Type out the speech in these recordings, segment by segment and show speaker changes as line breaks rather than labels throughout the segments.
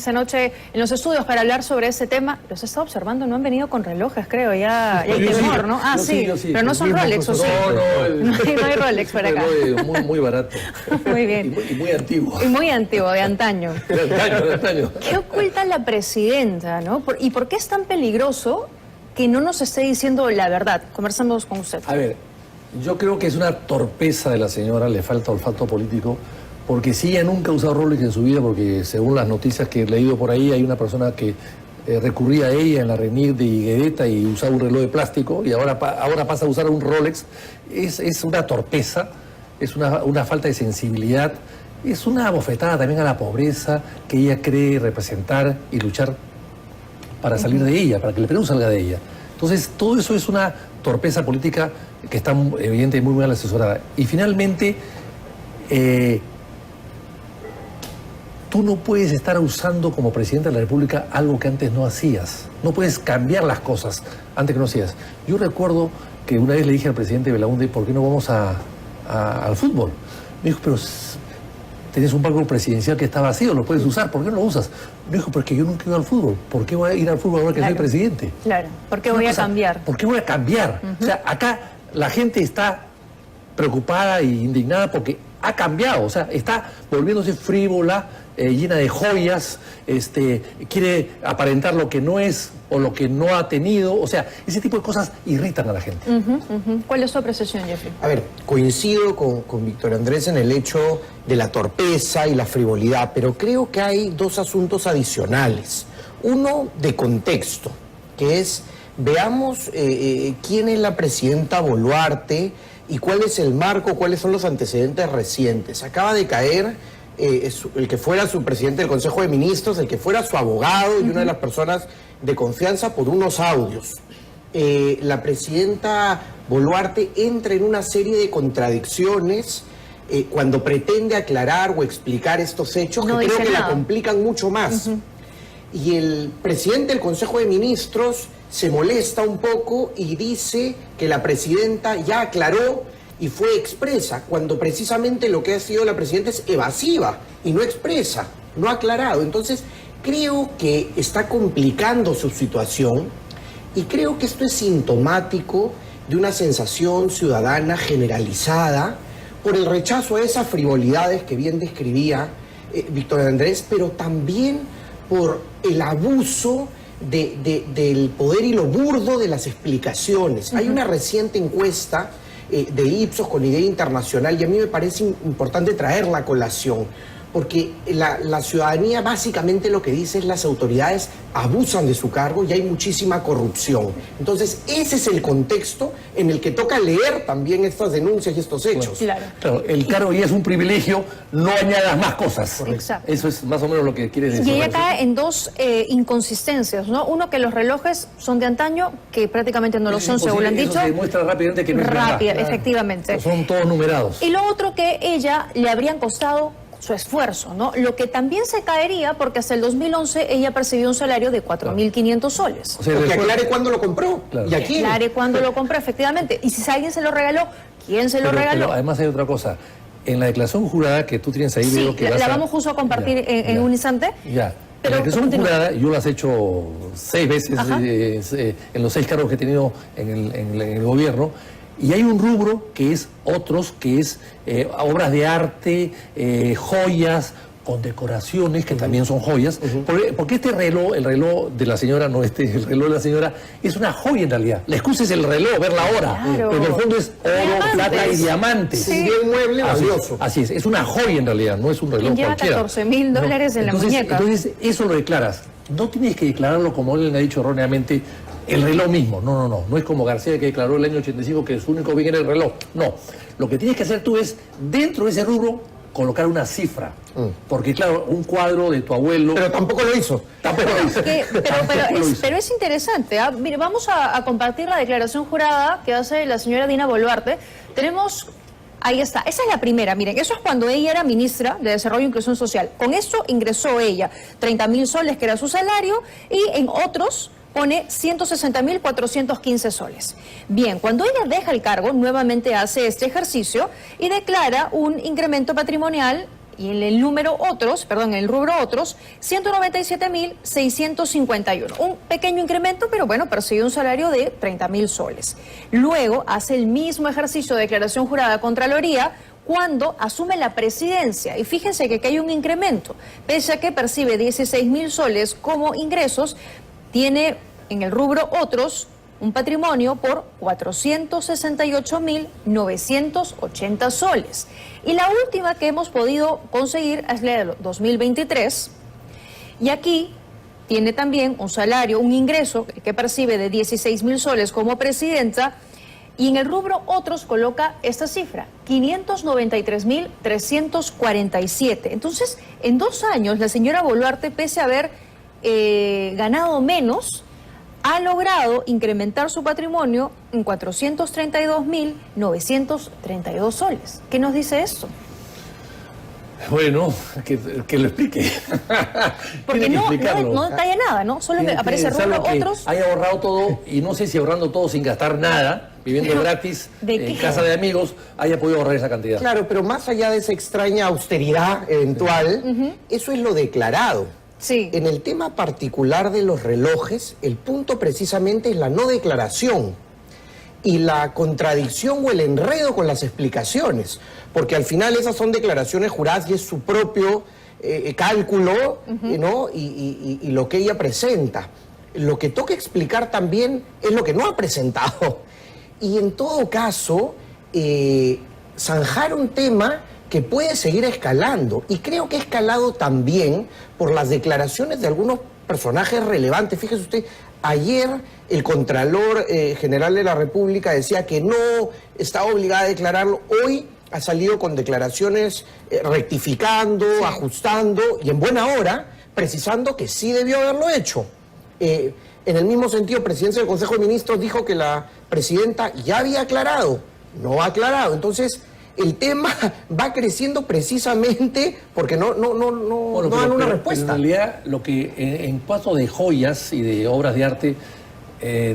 esta noche en los estudios para hablar sobre ese tema. Los he estado observando, no han venido con relojes, creo, ya hay temor, ¿no? Ah, sí, pero no son Rolex, ¿o sí? No hay Rolex por acá.
Muy barato.
Muy bien.
Y muy antiguo.
Y muy antiguo, de antaño.
De antaño.
¿Qué oculta la presidenta, no? ¿Y por qué es tan peligroso que no nos esté diciendo la verdad? Conversamos con usted.
A ver, yo creo que es una torpeza de la señora, le falta olfato político, porque si ella nunca ha usado Rolex en su vida, porque según las noticias que he leído por ahí, hay una persona que recurría a ella en la RENIEC de Higuereta y usaba un reloj de plástico, y ahora pasa a usar un Rolex. Es una torpeza, es una falta de sensibilidad, es una bofetada también a la pobreza que ella cree representar y luchar para salir de ella, para que el Perú salga de ella. Entonces, todo eso es una torpeza política que está evidente y muy mal asesorada. Y finalmente, tú no puedes estar usando como presidente de la República algo que antes no hacías. No puedes cambiar las cosas antes que no hacías. Yo recuerdo que una vez le dije al presidente Belaúnde, ¿por qué no vamos al fútbol? Me dijo, pero tenés un palco presidencial que está vacío, lo puedes usar, ¿por qué no lo usas? Me dijo, pero es que yo nunca he ido al fútbol. ¿Por qué voy a ir al fútbol ahora que soy presidente?
Claro, ¿por qué voy a cambiar?
¿Por qué voy a cambiar? O sea, acá la gente está preocupada e indignada porque ha cambiado, o sea, está volviéndose frívola, llena de joyas, quiere aparentar lo que no es o lo que no ha tenido, o sea, ese tipo de cosas irritan a la gente.
¿Cuál es su apreciación, Jeffrey?
A ver, coincido con Víctor Andrés en el hecho de la torpeza y la frivolidad, pero creo que hay dos asuntos adicionales. Uno de contexto, que es, veamos quién es la presidenta Boluarte y cuál es el marco, cuáles son los antecedentes recientes. Acaba de caer el que fuera su presidente del Consejo de Ministros, el que fuera su abogado y una de las personas de confianza por unos audios. La presidenta Boluarte entra en una serie de contradicciones cuando pretende aclarar o explicar estos hechos que creo que la complican mucho más. Y el presidente del Consejo de Ministros se molesta un poco y dice que la presidenta ya aclaró y fue expresa, cuando precisamente lo que ha sido la presidenta es evasiva y no expresa, no ha aclarado. Entonces, creo que está complicando su situación y creo que esto es sintomático de una sensación ciudadana generalizada por el rechazo a esas frivolidades que bien describía Víctor Andrés, pero también por el abuso del poder y lo burdo de las explicaciones. Hay una reciente encuesta de Ipsos con Idea Internacional y a mí me parece importante traerla a colación, porque la ciudadanía básicamente lo que dice es las autoridades abusan de su cargo y hay muchísima corrupción. Entonces ese es el contexto en el que toca leer también estas denuncias y estos hechos.
Claro, el cargo ya es un privilegio, no añadas más cosas.
Exacto.
Eso es más o menos lo que quiere decir.
Y ella cae en dos inconsistencias, ¿no? Uno, que los relojes son de antaño, que prácticamente no lo son, según lo han dicho.
Se demuestra rápidamente que no es verdad.
Efectivamente.
Son todos numerados.
Y lo otro, que ella le habrían costado su esfuerzo, ¿no? Lo que también se caería porque hasta el 2011 ella percibió un salario de 4.500 soles.
O sea, que aclare cuándo lo compró.
Claro.
¿Y a quién?
Aclare cuándo lo compró, efectivamente. Y si alguien se lo regaló, ¿quién se lo regaló?
Pero además hay otra cosa. En la declacción jurada que tú tienes ahí,
sí,
veo que
la vamos justo a compartir en un instante.
Ya. Pero en la declaración jurada, yo lo has hecho 6 veces en los 6 cargos que he tenido en el gobierno. Y hay un rubro que es otros, que es obras de arte, joyas, condecoraciones, que también son joyas. Porque este reloj, el reloj de la señora, no el reloj de la señora, es una joya en realidad. La excusa es el reloj, ver la hora.
Claro.
Pero en el fondo es oro, plata y diamantes.
Sí.
Un bien mueble valioso.
Así es una joya en realidad, no es un reloj
lleva
cualquiera.
$14.000 en la muñeca.
Entonces, eso lo declaras. No tienes que declararlo como él le ha dicho erróneamente, el reloj mismo. No es como García, que declaró el año 85 que su único bien era el reloj. No. Lo que tienes que hacer tú es, dentro de ese rubro, colocar una cifra. Porque, claro, un cuadro de tu abuelo...
Pero tampoco lo hizo.
Tampoco lo hizo.
Pero es interesante. Mire, vamos a compartir la declaración jurada que hace la señora Dina Boluarte. Tenemos... Ahí está, esa es la primera, miren, eso es cuando ella era ministra de Desarrollo e Inclusión Social. Con eso ingresó ella 30.000 soles, que era su salario, y en otros pone 160.415 soles. Bien, cuando ella deja el cargo, nuevamente hace este ejercicio y declara un incremento patrimonial y en el número otros, perdón, en el rubro otros, 197.651. Un pequeño incremento, pero bueno, percibe un salario de 30.000 soles. Luego hace el mismo ejercicio de declaración jurada a Contraloría cuando asume la presidencia. Y fíjense que aquí hay un incremento. Pese a que percibe 16.000 soles como ingresos, tiene en el rubro otros un patrimonio por 468.980 soles. Y la última que hemos podido conseguir es la de 2023. Y aquí tiene también un salario, un ingreso que percibe de 16.000 soles como presidenta. Y en el rubro otros coloca esta cifra, 593.347. Entonces, en 2 años, la señora Boluarte, pese a haber ganado menos, ha logrado incrementar su patrimonio en 432.932 soles. ¿Qué nos dice esto?
Bueno, que lo explique.
Porque no detalla nada, ¿no? Solo aparece rubro otros.
Haya ahorrado todo, y no sé si ahorrando todo sin gastar nada, viviendo gratis, en casa de amigos, haya podido ahorrar esa cantidad.
Claro, pero más allá de esa extraña austeridad eventual, eso es lo declarado.
Sí.
En el tema particular de los relojes, el punto precisamente es la no declaración y la contradicción o el enredo con las explicaciones, porque al final esas son declaraciones juradas y es su propio cálculo, ¿no? Y lo que ella presenta. Lo que toca explicar también es lo que no ha presentado. Y en todo caso, zanjar un tema que puede seguir escalando, y creo que ha escalado también por las declaraciones de algunos personajes relevantes. Fíjese usted, ayer el Contralor General de la República decía que no estaba obligada a declararlo. Hoy ha salido con declaraciones rectificando, ajustando, y en buena hora, precisando que sí debió haberlo hecho. En el mismo sentido, Presidencia del Consejo de Ministros dijo que la Presidenta ya había aclarado, no ha aclarado. Entonces, el tema va creciendo precisamente porque no dan una respuesta.
En realidad, lo que en cuanto de joyas y de obras de arte,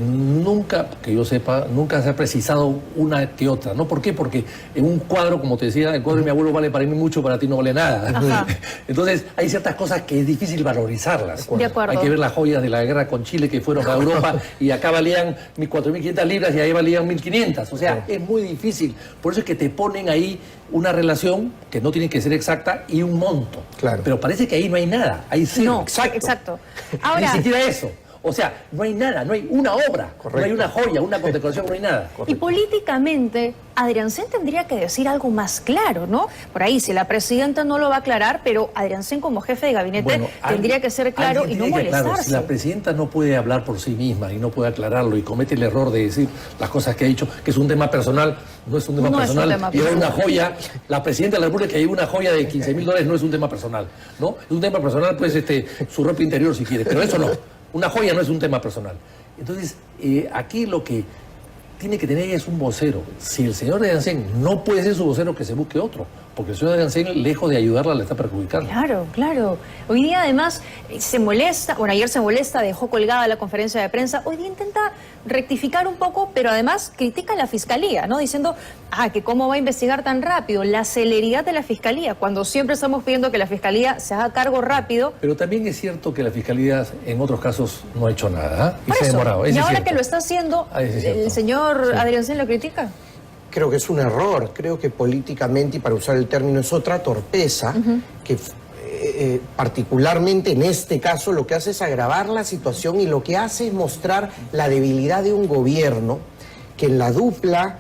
nunca, que yo sepa, nunca se ha precisado una que otra, ¿no? ¿Por qué? Porque en un cuadro, como te decía, el cuadro de mi abuelo vale para mí mucho, para ti no vale nada.
Ajá.
Entonces, hay ciertas cosas que es difícil valorizarlas.
De acuerdo.
Hay que ver las joyas de la guerra con Chile que fueron a Europa y acá valían 4.500 libras y ahí valían 1.500. O sea, es muy difícil. Por eso es que te ponen ahí una relación que no tiene que ser exacta y un monto.
Claro.
Pero parece que ahí no hay nada, hay cero.
No, exacto.
Ni
Ahora,
siquiera eso. O sea, no hay nada, no hay una obra,
Correcto.
no hay una joya, una condecoración, no hay nada.
y políticamente, Adriancén tendría que decir algo más claro, ¿no? Por ahí, si la presidenta no lo va a aclarar, pero Adriancén como jefe de gabinete
Bueno,
tendría que ser claro y no molestarse.
Claro, si la presidenta no puede hablar por sí misma y no puede aclararlo y comete el error de decir las cosas que ha dicho, que es un tema personal, no es un tema
No es un
personal.
tema
Lleva
personal.
una joya, la presidenta de la República que lleva una joya de $15.000 no es un tema personal, ¿no? Es un tema personal, pues, su ropa interior si quiere, pero eso no. Una joya no es un tema personal. Entonces, aquí lo que tiene que tener es un vocero. Si el señor Adriancén no puede ser su vocero, que se busque otro. Porque el señor Adriancén, lejos de ayudarla, le está perjudicando.
Claro. Hoy día, además, se molesta, bueno, ayer se molesta, dejó colgada la conferencia de prensa. Hoy día intenta rectificar un poco, pero además critica a la Fiscalía, ¿no? Diciendo, que cómo va a investigar tan rápido, la celeridad de la Fiscalía, cuando siempre estamos pidiendo que la Fiscalía se haga cargo rápido.
Pero también es cierto que la Fiscalía, en otros casos, no ha hecho nada, y
Por
se ha
eso,
demorado.
y
Ese es
ahora
cierto.
que lo está haciendo,
Ese es cierto.
el señor
Sí.
Adriancén lo critica.
Creo que es un error, creo que políticamente, y para usar el término, es otra torpeza, que particularmente en este caso lo que hace es agravar la situación y lo que hace es mostrar la debilidad de un gobierno que en la dupla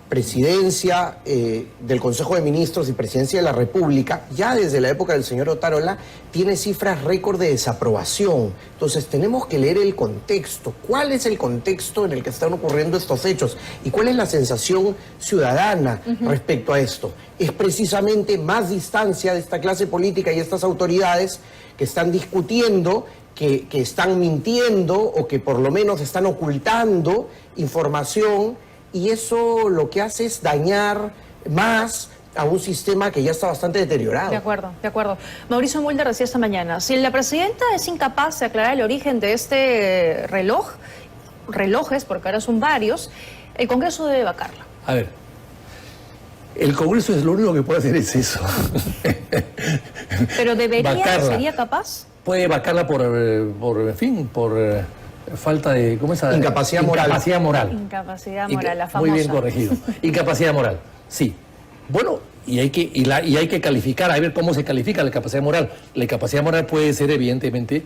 presidencia del Consejo de Ministros y presidencia de la República, ya desde la época del señor Otárola, tiene cifras récord de desaprobación. Entonces tenemos que leer el contexto. ¿Cuál es el contexto en el que están ocurriendo estos hechos? ¿Y cuál es la sensación ciudadana respecto a esto? Es precisamente más distancia de esta clase política y estas autoridades que están discutiendo, que están mintiendo o que por lo menos están ocultando información, y eso lo que hace es dañar más a un sistema que ya está bastante deteriorado.
De acuerdo. Mauricio Mulder decía esta mañana, si la presidenta es incapaz de aclarar el origen de este relojes, porque ahora son varios, el Congreso debe vacarla.
A ver, El Congreso es lo único que puede hacer es eso.
Pero debería,
Vacarla.
¿sería capaz?
Puede vacarla por falta de, ¿cómo es?
Incapacidad moral.
Incapacidad moral.
Incapacidad moral, la famosa.
Muy bien corregido. Incapacidad moral, sí. Bueno, y hay que calificar, a ver cómo se califica la incapacidad moral. La incapacidad moral puede ser, evidentemente,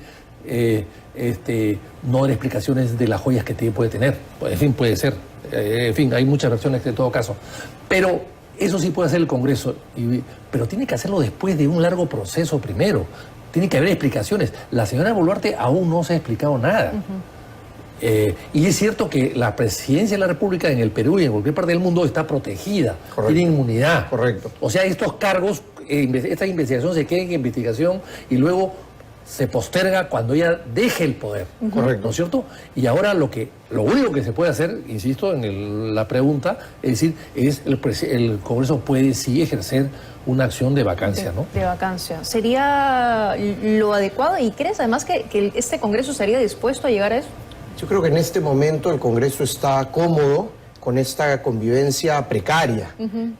no dar explicaciones de las joyas que puede tener. En fin, puede ser. En fin, hay muchas versiones en todo caso. Pero eso sí puede hacer el Congreso. Pero tiene que hacerlo después de un largo proceso primero. Tiene que haber explicaciones. La señora Boluarte aún no se ha explicado nada. Y es cierto que la presidencia de la República en el Perú y en cualquier parte del mundo está protegida.
Correcto.
Tiene inmunidad.
Correcto.
O sea, estos cargos, esta investigación se queda en investigación y luego se posterga cuando ella deje el poder.
Correcto.
¿No es cierto? Y ahora lo único que se puede hacer, insisto en la pregunta, es decir, el Congreso puede sí ejercer una acción de vacancia, ¿no?
De vacancia. ¿Sería lo adecuado? ¿Y crees además que este Congreso estaría dispuesto a llegar a eso?
Yo creo que en este momento el Congreso está cómodo con esta convivencia precaria.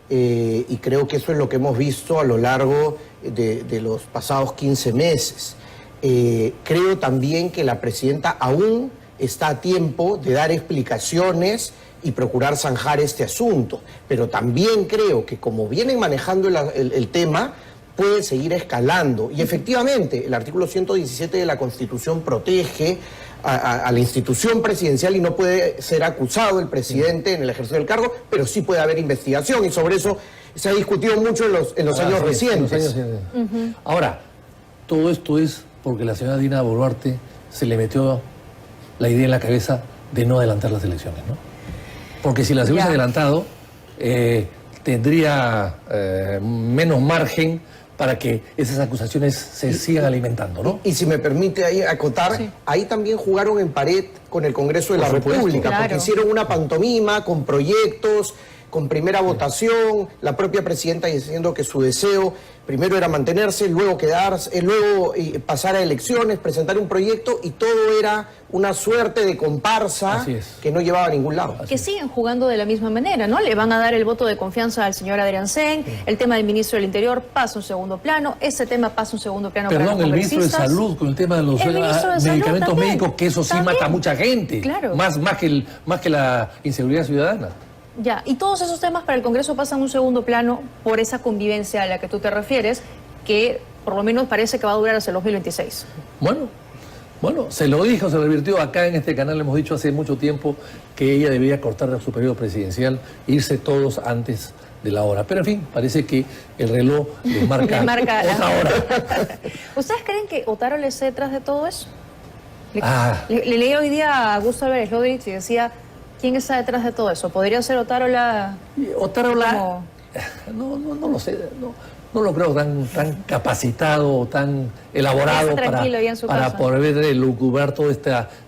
Y creo que eso es lo que hemos visto a lo largo de los pasados 15 meses. Creo también que la presidenta aún está a tiempo de dar explicaciones y procurar zanjar este asunto. Pero también creo que como vienen manejando el tema, puede seguir escalando. Y efectivamente, el artículo 117 de la Constitución protege a la institución presidencial y no puede ser acusado el presidente en el ejercicio del cargo, pero sí puede haber investigación y sobre eso se ha discutido mucho en los años recientes.
Ahora, todo esto es porque la señora Dina Boluarte se le metió la idea en la cabeza de no adelantar las elecciones, ¿no? Porque si las hubiese adelantado, tendría menos margen para que esas acusaciones se sigan alimentando, ¿no?
Y si me permite ahí acotar, ahí también jugaron en pared con el Congreso de la República, porque hicieron una pantomima con proyectos, con primera votación, la propia presidenta diciendo que su deseo primero era mantenerse, luego quedarse, luego pasar a elecciones, presentar un proyecto y todo era una suerte de comparsa que no llevaba a ningún lado.
Que siguen jugando de la misma manera, ¿no? Le van a dar el voto de confianza al señor Adriancén, el tema del ministro del Interior pasa a un segundo plano, ese tema pasa a un segundo plano para los
el ministro de Salud con el tema de los medicamentos médicos, que eso sí mata a mucha gente, más que la inseguridad ciudadana.
Ya, y todos esos temas para el Congreso pasan a un segundo plano por esa convivencia a la que tú te refieres, que por lo menos parece que va a durar hasta el 2026.
Bueno, se lo dijo, se lo advirtió acá en este canal, hemos dicho hace mucho tiempo que ella debía cortar su periodo presidencial, irse todos antes de la hora. Pero en fin, parece que el reloj les marca, otra hora.
¿Ustedes creen que Otárola esté detrás de todo eso? Le leí hoy día a Augusto Álvarez Rodríguez y decía, ¿quién está detrás de todo eso? ¿Podría ser Otárola?
Otárola, no lo sé, no lo creo tan capacitado, tan elaborado para poder elucubrar todo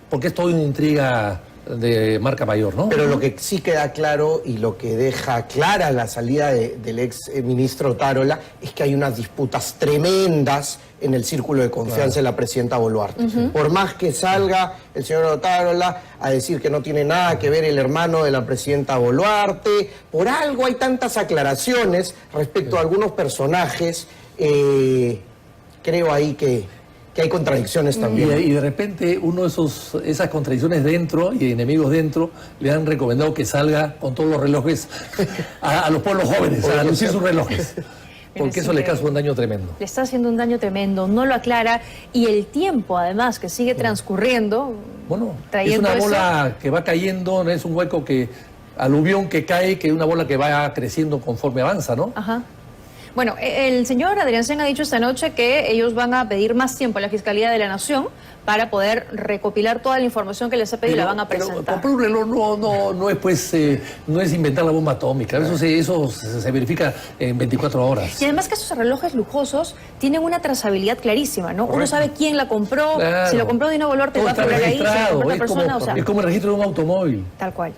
porque es todo una intriga de marca mayor, ¿no?
Pero lo que sí queda claro y lo que deja clara la salida del ex ministro Otárola es que hay unas disputas tremendas en el círculo de confianza de la presidenta Boluarte. Por más que salga el señor Otárola a decir que no tiene nada que ver el hermano de la presidenta Boluarte, por algo hay tantas aclaraciones respecto a algunos personajes, creo ahí que hay contradicciones también.
Y de repente esas contradicciones dentro y enemigos dentro le han recomendado que salga con todos los relojes a los pueblos jóvenes, a lucir sus relojes. Porque eso le causa un daño tremendo.
Le está haciendo un daño tremendo, no lo aclara. Y el tiempo, además, que sigue transcurriendo.
Bueno, es una bola que va cayendo, no es un hueco aluvión que cae, que es una bola que va creciendo conforme avanza, ¿no?
Ajá. Bueno, el señor Adriancén ha dicho esta noche que ellos van a pedir más tiempo a la Fiscalía de la Nación para poder recopilar toda la información que les ha pedido y la van a presentar.
Pero comprar un reloj no es inventar la bomba atómica, eso se verifica en 24 horas.
Y además que esos relojes lujosos tienen una trazabilidad clarísima, ¿no? Uno sabe quién la compró, si lo compró Dina Boluarte va a figurar ahí, si lo compró otra persona,
es como el registro de un automóvil.
Tal cual.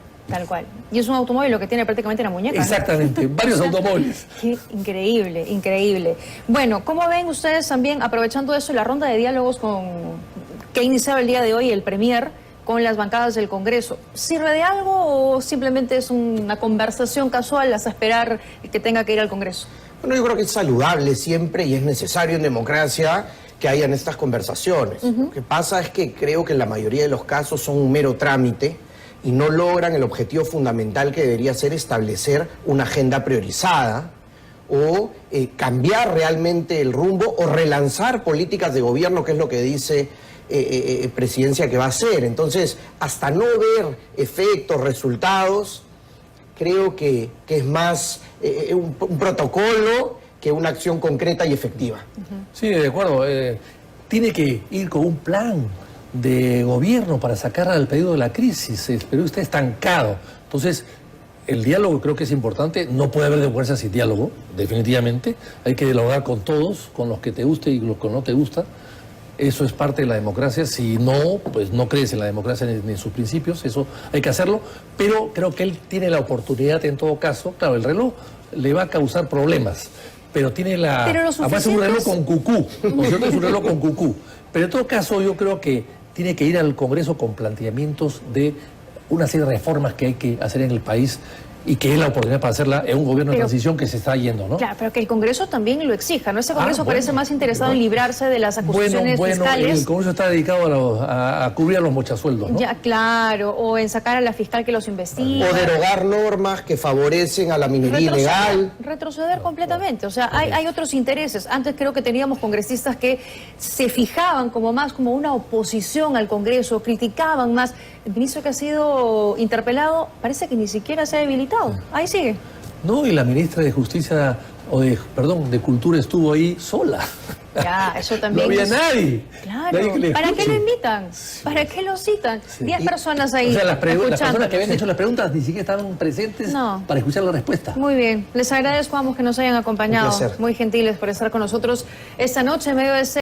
Y es un automóvil lo que tiene prácticamente la muñeca.
Exactamente, ¿no? Varios automóviles.
Qué increíble, increíble. Bueno, ¿cómo ven ustedes también, aprovechando eso, la ronda de diálogos que ha iniciado el día de hoy el Premier con las bancadas del Congreso. ¿Sirve de algo o simplemente es una conversación casual hasta esperar que tenga que ir al Congreso?
Bueno, yo creo que es saludable siempre y es necesario en democracia que hayan estas conversaciones. Lo que pasa es que creo que en la mayoría de los casos son un mero trámite y no logran el objetivo fundamental que debería ser establecer una agenda priorizada o cambiar realmente el rumbo o relanzar políticas de gobierno, que es lo que dice Presidencia que va a hacer. Entonces, hasta no ver efectos, resultados, creo que es más un protocolo que una acción concreta y efectiva.
Sí, de acuerdo. Tiene que ir con un plan de gobierno para sacar al pedido de la crisis. Perú está estancado. Entonces, el diálogo creo que es importante. No puede haber democracia sin diálogo, definitivamente. Hay que dialogar con todos, con los que te guste y los que no te gusta. Eso es parte de la democracia. Si no, pues no crees en la democracia ni en sus principios. Eso hay que hacerlo. Pero creo que él tiene la oportunidad, en todo caso. Claro, el reloj le va a causar problemas, pero tiene la... Además es un reloj con cucú, ¿no es cierto? Es un reloj con cucú. Pero en todo caso yo creo que tiene que ir al Congreso con planteamientos de una serie de reformas que hay que hacer en el país y que es la oportunidad para hacerla en un gobierno de transición que se está yendo, ¿no?
Claro, pero que el Congreso también lo exija, ¿no? Ese Congreso parece más interesado en librarse de las acusaciones fiscales.
El Congreso está dedicado a cubrir a los mochasueldos, ¿no?
Ya, claro, o en sacar a la fiscal que los investiga.
O derogar normas que favorecen a la minería ilegal.
Retroceder completamente, o sea, hay otros intereses. Antes creo que teníamos congresistas que se fijaban como una oposición al Congreso, criticaban más. El ministro que ha sido interpelado parece que ni siquiera se ha debilitado. Ahí sigue.
No, y la ministra de Justicia, de Cultura estuvo ahí sola.
Ya, eso también.
No había nadie.
Claro. ¿Para qué lo invitan? ¿Para qué lo citan? 10 personas ahí.
O sea, las personas que habían hecho las preguntas ni siquiera estaban presentes para escuchar la respuesta.
Muy bien. Les agradezco a ambos que nos hayan acompañado.
Un placer.
Muy gentiles por estar con nosotros esta noche en medio de